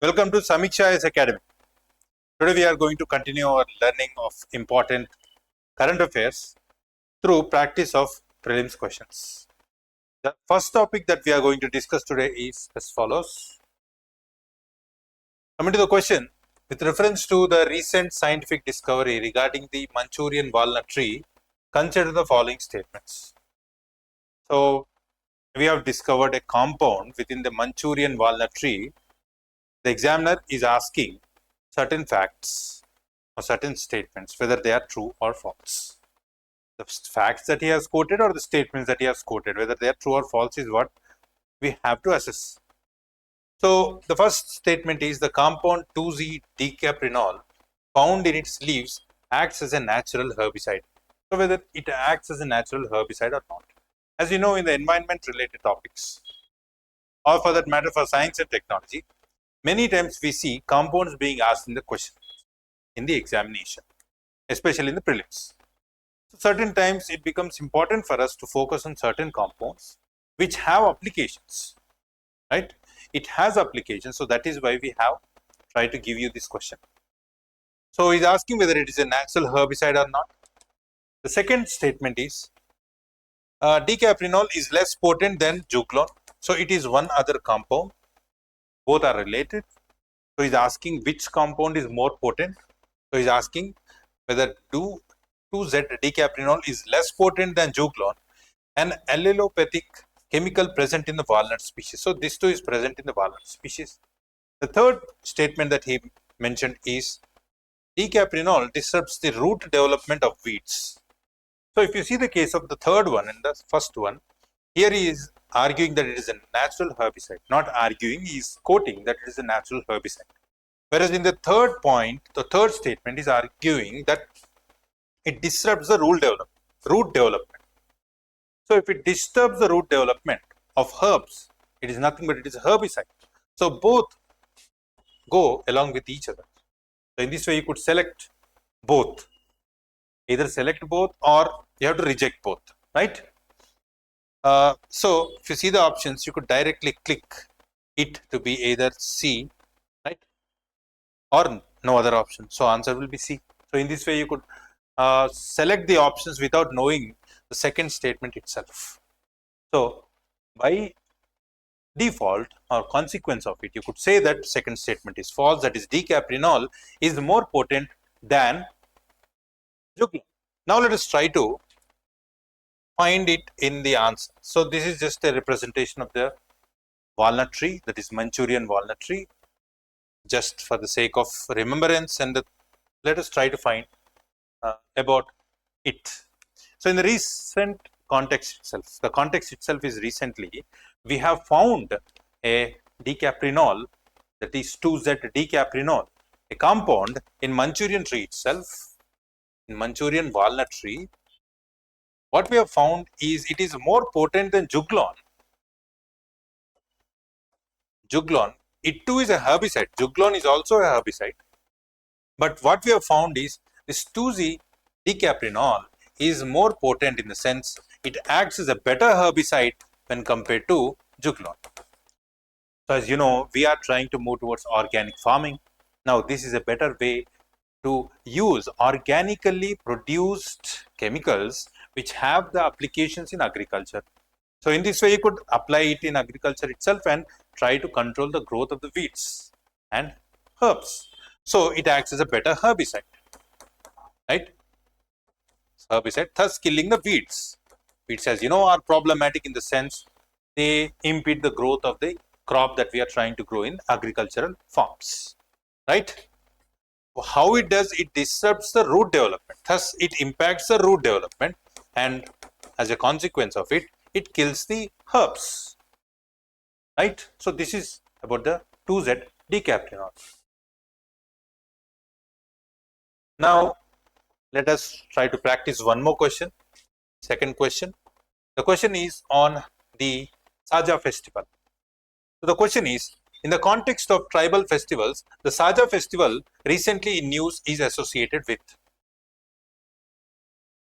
Welcome to Samiksha Academy. Today we are going to continue our learning of important current affairs through practice of prelims questions. The first topic that we are going to discuss today is as follows. Coming to the question, with reference to the recent scientific discovery regarding the Manchurian walnut tree, consider the following statements. So, we have discovered a compound within the Manchurian walnut tree. The examiner is asking certain facts or certain statements, whether they are true or false. The facts that he has quoted or the statements that he has quoted, whether they are true or false, is what we have to assess. So, the first statement is the compound 2Z-decaprenol found in its leaves acts as a natural herbicide. So, whether it acts as a natural herbicide or not. As you know, in the environment related topics, or for that matter for science and technology, many times we see compounds being asked in the question, in the examination, especially in the prelims. So certain times it becomes important for us to focus on certain compounds which have applications, right? It has applications, so that is why we have tried to give you this question. So he's asking whether it is a natural herbicide or not. The second statement is decaprenol is less potent than juglone, so it is one other compound. Both are related. So he's asking which compound is more potent. So he's asking whether 2Z-decaprenol is less potent than juglone, an allelopathic chemical present in the walnut species. So this too is present in the walnut species. The third statement that he mentioned is decaprenol disrupts the root development of weeds. So if you see the case of the third one and the first one, here he is arguing that it is a natural herbicide. Not arguing, he is quoting that it is a natural herbicide. Whereas in the third point, the third statement is arguing that it disrupts the root development. So if it disturbs the root development of herbs, it is nothing but it is a herbicide. So both go along with each other. So in this way, you could select both. Either select both or you have to reject both, right? So if you see the options, you could directly click it to be either C, right? Or no other option. So answer will be C. So in this way, you could select the options without knowing the second statement itself. So by default or consequence of it, you could say that second statement is false, that is decaprenol is more potent than juglone. Now let us try to find it in the answer. So this is just a representation of the walnut tree, that is Manchurian walnut tree, just for the sake of remembrance, and let us try to find about it. So in the recent context itself, the context itself is recently, we have found a decaprenol, that is 2Z-decaprenol, a compound in Manchurian tree itself, in Manchurian walnut tree. What we have found is it is more potent than juglone. Juglone, it too is a herbicide. Juglone is also a herbicide. But what we have found is this 2Z-decaprenol is more potent in the sense it acts as a better herbicide when compared to juglone. So as you know, we are trying to move towards organic farming. Now this is a better way to use organically produced chemicals which have the applications in agriculture. So in this way, you could apply it in agriculture itself and try to control the growth of the weeds and herbs. So it acts as a better herbicide, right? Herbicide, thus killing the weeds. Weeds, as you know, are problematic in the sense they impede the growth of the crop that we are trying to grow in agricultural farms, right? How it does, it disrupts the root development. Thus, it impacts the root development, and as a consequence of it, it kills the herbs, right? So this is about the 2Z-decaprenol. Now, let us try to practice one more question. Second question. The question is on the Saja festival. So the question is, in the context of tribal festivals, the Saja festival recently in news is associated with.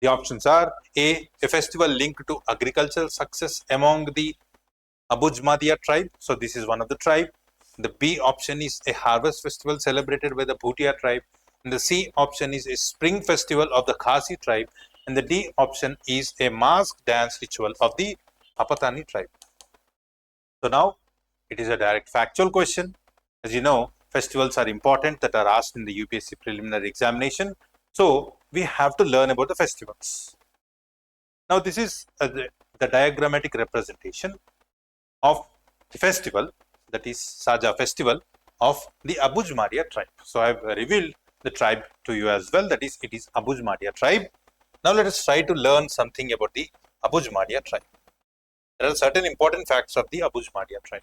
The options are A festival linked to agricultural success among the Abujmadia tribe. So this is one of the tribe. The B option is a harvest festival celebrated by the Bhutia tribe. And the C option is a spring festival of the Khasi tribe. And the D option is a mask dance ritual of the Apatani tribe. So now it is a direct factual question. As you know, festivals are important that are asked in the UPSC preliminary examination. So we have to learn about the festivals. Now this is the diagrammatic representation of the festival, that is Saja festival of the Abuj Maria tribe. So I have revealed the tribe to you as well, that is it is Abuj Maria tribe. Now let us try to learn something about the Abuj Maria tribe. There are certain important facts of the Abuj Maria tribe.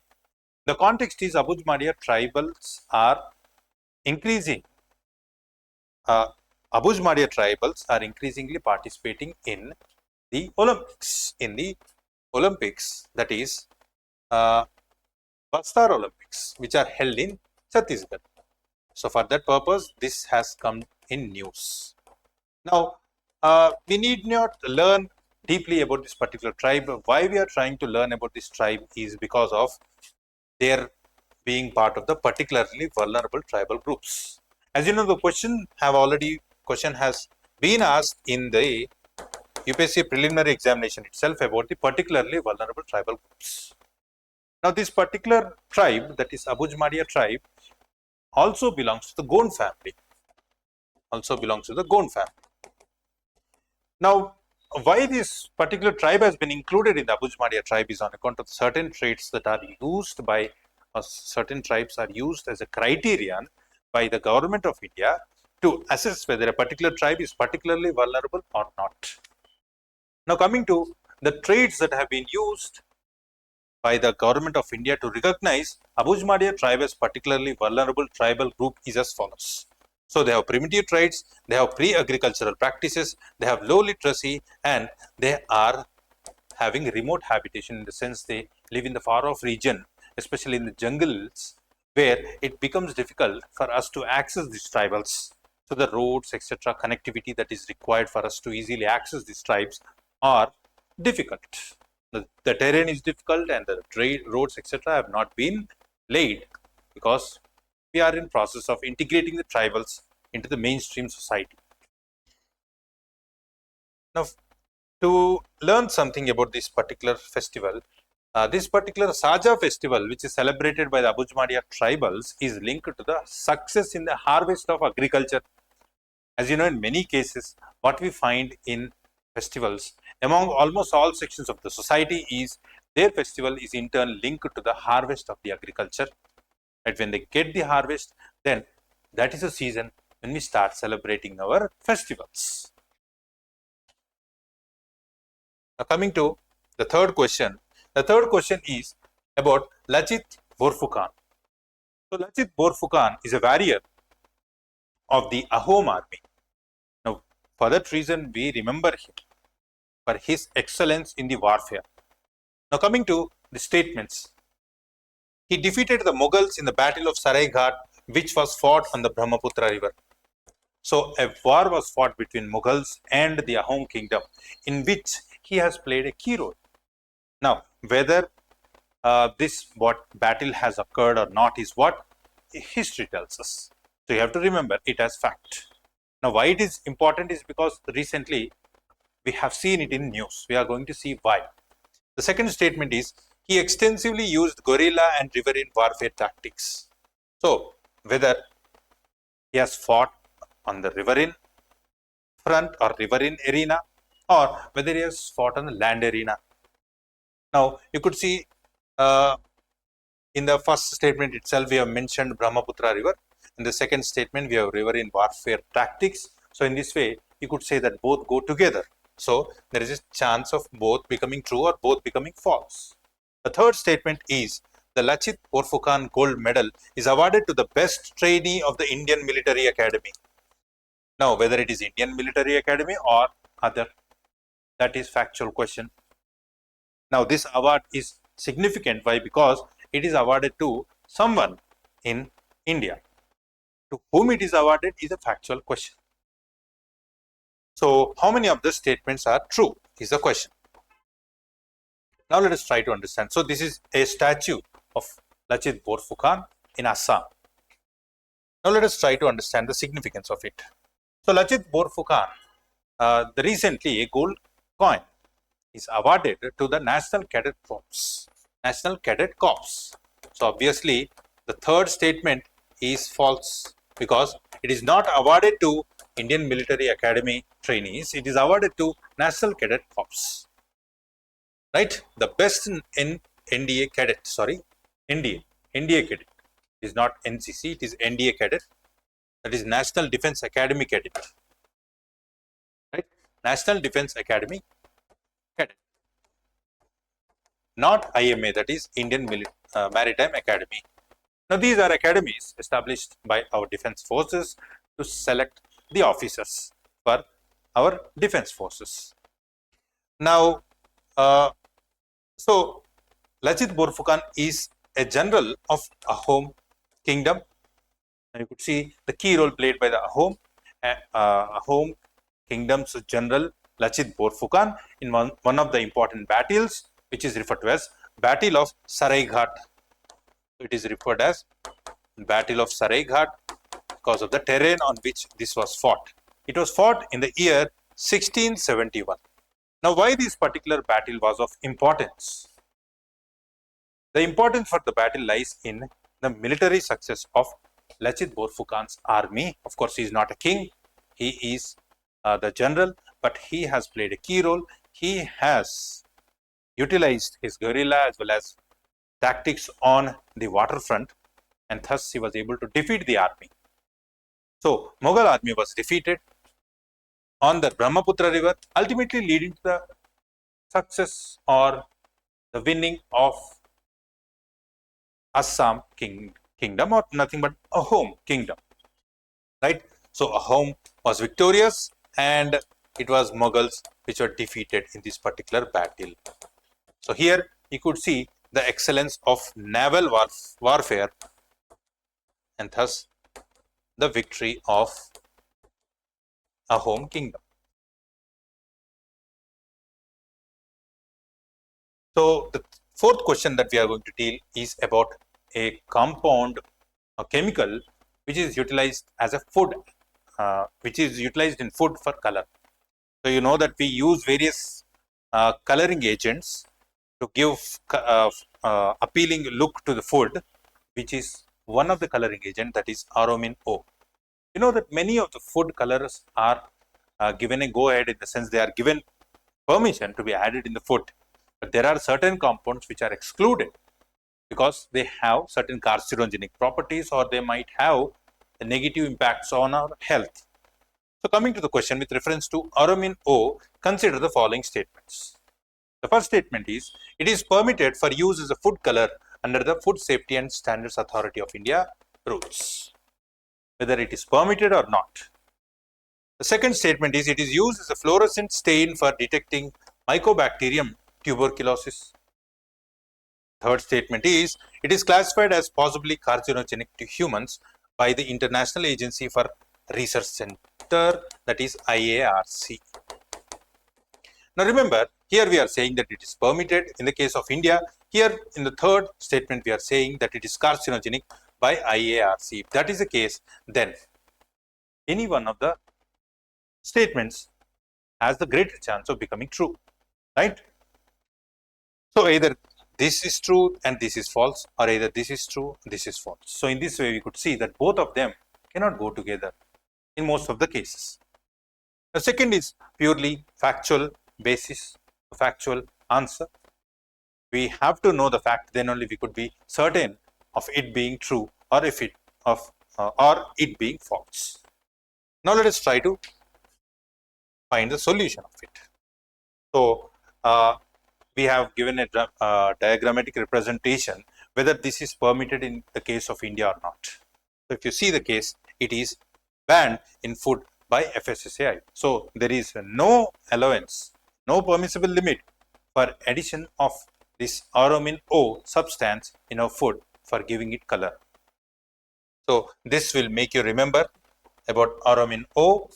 The context is Abuj Maria tribals are increasing. Abuj Maria tribals are increasingly participating in the Olympics. That is Bastar Olympics, which are held in Chhattisgarh. So for that purpose, this has come in news. Now, we need not learn deeply about this particular tribe. Why we are trying to learn about this tribe is because of their being part of the particularly vulnerable tribal groups. As you know, the question has been asked in the UPSC preliminary examination itself about the particularly vulnerable tribal groups. Now, this particular tribe, that is Abuj Maria tribe, also belongs to the Gond family. Now, why this particular tribe has been included in the Abuj Maria tribe is on account of certain traits that are used by certain tribes are used as a criterion by the government of India to assess whether a particular tribe is particularly vulnerable or not. Now, coming to the traits that have been used by the government of India to recognize Abuj Maria tribe as particularly vulnerable tribal group is as follows. So they have primitive traits, they have pre-agricultural practices, they have low literacy, and they are having remote habitation, in the sense they live in the far-off region, especially in the jungles, where it becomes difficult for us to access these tribals. So the roads, etc., connectivity that is required for us to easily access these tribes are difficult. The terrain is difficult and the roads, etc., have not been laid because we are in process of integrating the tribals into the mainstream society. Now, to learn something about this particular festival, this particular Saja festival, which is celebrated by the Abuj Maria tribals, is linked to the success in the harvest of agriculture. As you know, in many cases, what we find in festivals among almost all sections of the society is their festival is in turn linked to the harvest of the agriculture. And when they get the harvest, then that is a season when we start celebrating our festivals. Now, coming to the third question. The third question is about Lachit Borphukan. So, Lachit Borphukan is a warrior of the Ahom army. Now, for that reason, we remember him for his excellence in the warfare. Now, coming to the statements. He defeated the Mughals in the Battle of Saraighat, which was fought on the Brahmaputra river. So, a war was fought between Mughals and the Ahom kingdom, in which he has played a key role. Now, whether this battle has occurred or not is what history tells us. So, you have to remember it as fact. Now, why it is important is because recently we have seen it in news. We are going to see why. The second statement is he extensively used guerrilla and riverine warfare tactics. So, whether he has fought on the riverine front or riverine arena, or whether he has fought on the land arena. Now, you could see in the first statement itself, we have mentioned Brahmaputra river. In the second statement, we have riverine warfare tactics. So, in this way, you could say that both go together. So, there is a chance of both becoming true or both becoming false. The third statement is the Lachit Borphukan Gold Medal is awarded to the best trainee of the Indian Military Academy. Now, whether it is Indian Military Academy or other, that is factual question. Now, this award is significant. Why? Because it is awarded to someone in India. To whom it is awarded is a factual question. So, how many of the statements are true is the question. Now, let us try to understand. So, this is a statue of Lachit Borphukan. in Assam. Now let us try to understand the significance of it. So Lachit Borphukan, recently a gold coin is awarded to the National Cadet Corps. National Cadet Corps. So obviously the third statement is false because it is not awarded to Indian Military Academy trainees. It is awarded to National Cadet Corps. Right? The best in NDA cadet, NDA cadet. It is not NCC, it is NDA cadet. That is National Defense Academy cadet. Right? National Defense Academy cadet. Not IMA, that is Indian Maritime Academy. Now these are academies established by our defense forces to select the officers for our defense forces. Now, so Lachit Borphukan is a general of Ahom kingdom. And you could see the key role played by the Ahom kingdom's general Lachit Borphukan in one of the important battles, which is referred to as Battle of Saraighat. It is referred as Battle of Saraighat because of the terrain on which this was fought. It was fought in the year 1671. Now, why this particular battle was of importance? The importance for the battle lies in the military success of Lachit Borphukan's army. Of course, he is not a king. He is the general, but he has played a key role. He has utilized his guerrilla as well as tactics on the waterfront, and thus he was able to defeat the army. So, Mughal army was defeated on the Brahmaputra river, ultimately leading to the success or the winning of Assam kingdom, or nothing but Ahom kingdom, right? So Ahom was victorious and it was Mughals which were defeated in this particular battle. So here you could see the excellence of naval warfare and thus the victory of Ahom kingdom. So the fourth question that we are going to deal is about a compound, a chemical, which is utilized as a food, which is utilized in food for color. So you know that we use various coloring agents to give appealing look to the food, which is one of the coloring agent, that is aromin O. You know that many of the food colors are given a go ahead, in the sense they are given permission to be added in the food, but there are certain compounds which are excluded because they have certain carcinogenic properties or they might have negative impacts on our health. So coming to the question with reference to aromin O, consider the following statements. The first statement is, it is permitted for use as a food color under the Food Safety and Standards Authority of India rules, whether it is permitted or not. The second statement is, it is used as a fluorescent stain for detecting Mycobacterium tuberculosis. Third statement is, it is classified as possibly carcinogenic to humans by the International Agency for Research Center, that is IARC. Now remember, here we are saying that it is permitted in the case of India. Here in the third statement we are saying that it is carcinogenic by IARC. If that is the case, then any one of the statements has the greater chance of becoming true, right? So either this is true and this is false, or either this is true, this is false. So in this way we could see that both of them cannot go together in most of the cases. The second is purely factual basis, factual answer. We have to know the fact, then only we could be certain of it being true or if it or it being false. Now let us try to find the solution of it. So we have given a diagrammatic representation whether this is permitted in the case of India or not. So if you see the case, it is banned in food by FSSAI. So there is no allowance, no permissible limit for addition of this aromin O substance in our food for giving it color. So this will make you remember about aromin O.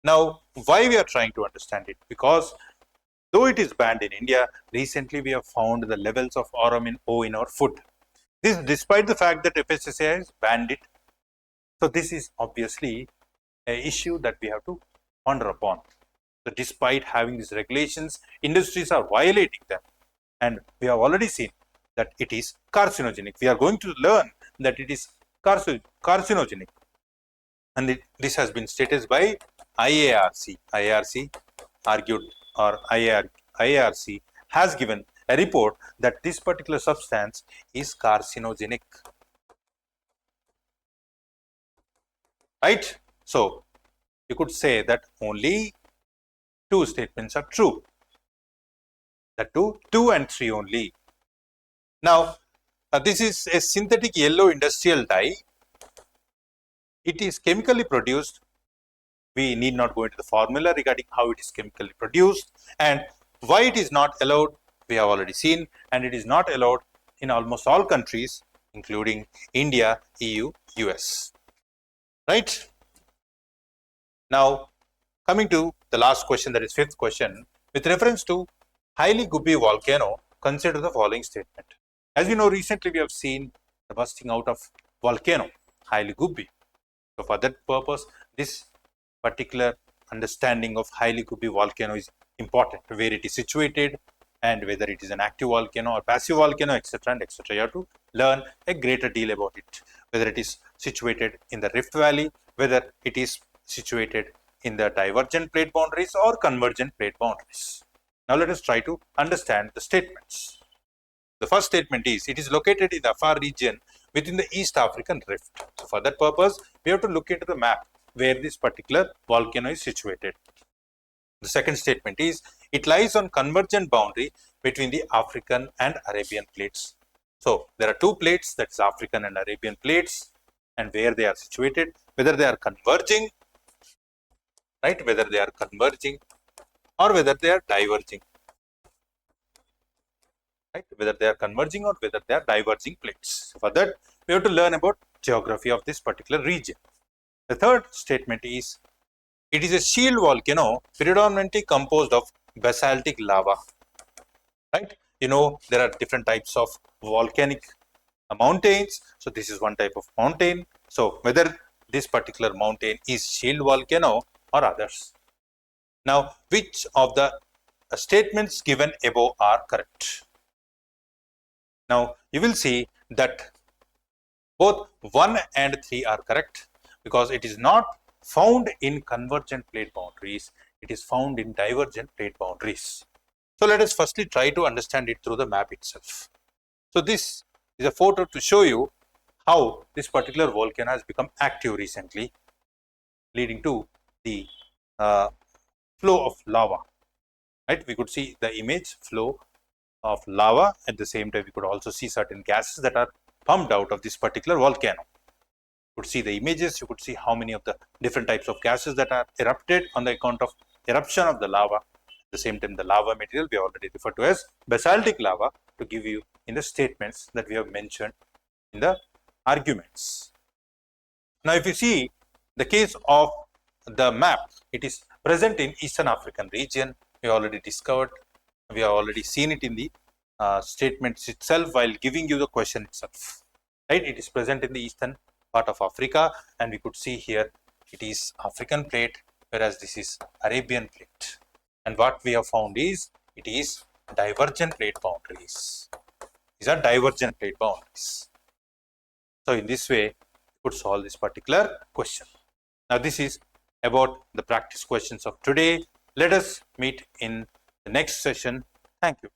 Now, why we are trying to understand it? Because though it is banned in India, recently we have found the levels of aromin O in our food. This despite the fact that FSSAI has banned it. So this is obviously an issue that we have to ponder upon. So despite having these regulations, industries are violating them. And we have already seen that it is carcinogenic. We are going to learn that it is carcinogenic. And this has been stated by IARC. IARC argued, or IARC has given a report that this particular substance is carcinogenic. Right? So, you could say that only two statements are true. That two and three only. Now, this is a synthetic yellow industrial dye. It is chemically produced. We need not go into the formula regarding how it is chemically produced and why it is not allowed. We have already seen, and it is not allowed in almost all countries, including India, EU, US. Right? Now, coming to the last question, that is fifth question, with reference to highly guppy volcano, consider the following statement. As we know, recently we have seen the busting out of volcano, highly guppy. So for that purpose, this particular understanding of highly guppy volcano is important, where it is situated and whether it is an active volcano or passive volcano, etc. and etc. You have to learn a greater deal about it, whether it is situated in the Rift Valley, whether it is situated in the divergent plate boundaries or convergent plate boundaries. Now let us try to understand the statements. The first statement is, it is located in the Afar region within the East African Rift. So for that purpose, we have to look into the map where this particular volcano is situated. The second statement is, it lies on convergent boundary between the African and Arabian plates. So there are two plates, that is African and Arabian plates, and where they are situated, whether they are converging, right, whether they are converging or whether they are diverging. Right? Whether they are converging or whether they are diverging plates. For that, we have to learn about geography of this particular region. The third statement is, it is a shield volcano predominantly composed of basaltic lava. Right? You know, there are different types of volcanic mountains. So this is one type of mountain. So whether this particular mountain is shield volcano or others. Now, which of the statements given above are correct? Now, you will see that both 1 and 3 are correct, because it is not found in convergent plate boundaries, it is found in divergent plate boundaries. So, let us firstly try to understand it through the map itself. So, this is a photo to show you how this particular volcano has become active recently, leading to the flow of lava. Right? We could see the image flow of lava. At the same time, we could also see certain gases that are pumped out of this particular volcano. You could see the images, you could see how many of the different types of gases that are erupted on the account of eruption of the lava. At the same time, the lava material we already referred to as basaltic lava, to give you in the statements that we have mentioned in the arguments. Now, if you see the case of the map, it is present in Eastern African region. We already discovered, we have already seen it in the statements itself while giving you the question itself. Right? It is present in the eastern part of Africa, and we could see here it is African plate, whereas this is Arabian plate. And what we have found is, it is divergent plate boundaries. These are divergent plate boundaries. So in this way, we could solve this particular question. Now this is about the practice questions of today. Let us meet in the next session. Thank you.